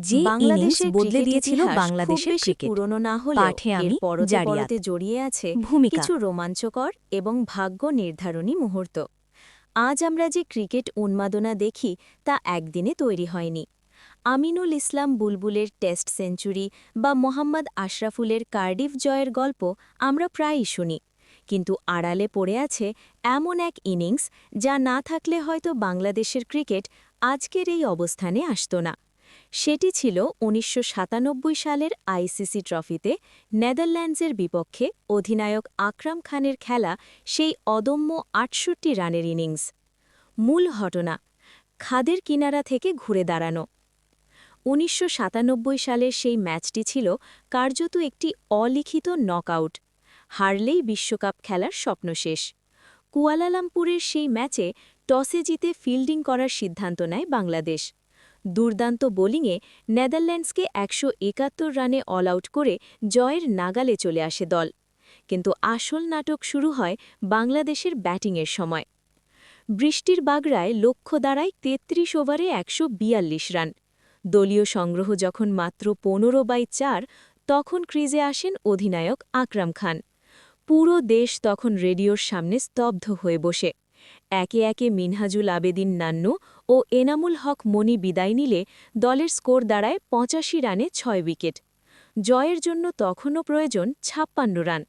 যে ইনিংস বাংলাদেশের বদলে ক্রিকেট দিয়েছিল ইতিহাস খুব বাংলাদেশের বেশি ক্রিকেট। পুরনো না হলেও পাঠে এর আমি পরতে জারিয়াত। পরতে জড়িয়ে আছে ভূমিকা। কিছু রোমাঞ্চকর এবং ভাগ্য নির্ধারণী মুহূর্ত। আজ আমরা যে ক্রিকেট উন্মাদনা দেখি তা একদিনে তৈরি হয়নি। আমিনুল ইসলাম বুলবুলের টেস্ট সেঞ্চুরি বা মোহাম্মদ আশরাফুলের কার্ডিফ জয়ের গল্প আমরা প্রায়ই শুনি, কিন্তু আড়ালে পড়ে আছে এমন এক ইনিংস যা না থাকলে হয়তো বাংলাদেশের ক্রিকেট আজকের এই অবস্থানে আসত না। সেটি ছিল ১৯৯৭ সালের আইসিসি ট্রফিতে নেদারল্যান্ডসের বিপক্ষে অধিনায়ক আকরাম খানের খেলা সেই অদম্য ৬৮ রানের ইনিংস। মূল ঘটনা, খাদের কিনারা থেকে ঘুরে দাঁড়ানো। ১৯৯৭ সালের সেই ম্যাচটি ছিল কার্যত একটি অলিখিত নকআউট। হারলেই বিশ্বকাপ খেলার স্বপ্ন শেষ। কুয়ালালামপুরের সেই ম্যাচে টসে জিতে ফিল্ডিং করার সিদ্ধান্ত নেয় বাংলাদেশ। দুর্দান্ত বোলিংয়ে নেদারল্যান্ডসকে ১৭১ রানে অল আউট করে জয়ের নাগালে চলে আসে দল। কিন্তু আসল নাটক শুরু হয় বাংলাদেশের ব্যাটিংয়ের সময়। বৃষ্টির বাগড়ায় লক্ষ্য দাঁড়ায় ৩৩ ওভারে ১৪২ রান। দলীয় সংগ্রহ যখন মাত্র ১৫/৪, তখন ক্রিজে আসেন অধিনায়ক আকরাম খান। পুরো দেশ তখন রেডিওর সামনে স্তব্ধ হয়ে বসে। একে একে মিনহাজুল আবেদিন নান্নু ও এনামুল হক মনি বিদায় নিলে দলের স্কোর দাঁড়ায় ৮৫ রানে ৬ উইকেট। জয়ের জন্য তখনও প্রয়োজন ৫৬ রান।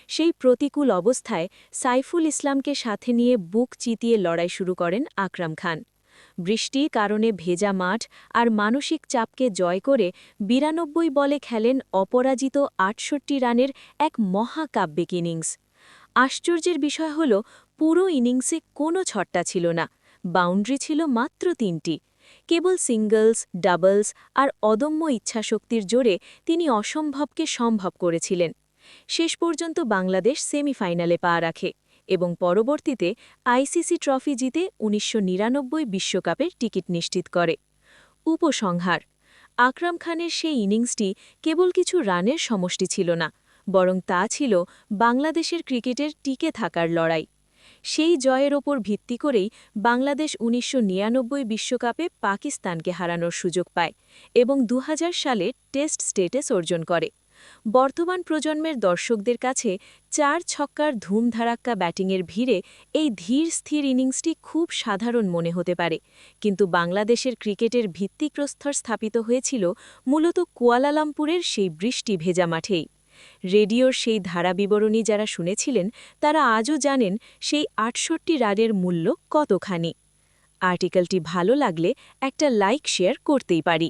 সেই প্রতিকূল অবস্থায় সাইফুল ইসলামকে সাথে নিয়ে বুক চিতিয়ে লড়াই শুরু করেন আকরাম খান। বৃষ্টির কারণে ভেজা মাঠ আর মানসিক চাপকে জয় করে ৯২ বলে খেলেন অপরাজিত ৬৮ রানের এক মহাকাব্যিক ইনিংস। আশ্চর্যের বিষয় হল, পুরো ইনিংসে কোনো ছট্টা ছিল না, বাউন্ডারি ছিল মাত্র ৩টি। কেবল সিঙ্গলস, ডাবলস আর অদম্য ইচ্ছাশক্তির জোরে তিনি অসম্ভবকে সম্ভব করেছিলেন। শেষ পর্যন্ত বাংলাদেশ সেমিফাইনালে পা রাখে এবং পরবর্তীতে আইসিসি ট্রফি জিতে ১৯৯৯ বিশ্বকাপের টিকিট নিশ্চিত করে। উপসংহার, আকরাম খানের সেই ইনিংসটি কেবল কিছু রানের সমষ্টি ছিল না, বরং তা ছিল বাংলাদেশের ক্রিকেটের টিকে থাকার লড়াই। সেই জয়ের ওপর ভিত্তি করেই বাংলাদেশ ১৯৯৯ বিশ্বকাপে পাকিস্তানকে হারানোর সুযোগ পায় এবং ২০০০ সালে টেস্ট স্টেটাস অর্জন করে। বর্তমান প্রজন্মের দর্শকদের কাছে ৪ ছক্কার ধুমধারাক্কা ব্যাটিংয়ের ভিড়ে এই ধীর স্থির ইনিংসটি খুব সাধারণ মনে হতে পারে, কিন্তু বাংলাদেশের ক্রিকেটের ভিত্তিপ্রস্তর স্থাপিত হয়েছিল মূলত কুয়ালালামপুরের সেই বৃষ্টি ভেজা মাঠেই। রেডিওর সেই ধারাবিবরণী যারা শুনেছিলেন তারা আজও জানেন সেই ৬৮ রানের মূল্য কতখানি। আর্টিকেলটি ভালো লাগলে একটা লাইক শেয়ার করতেই পারি।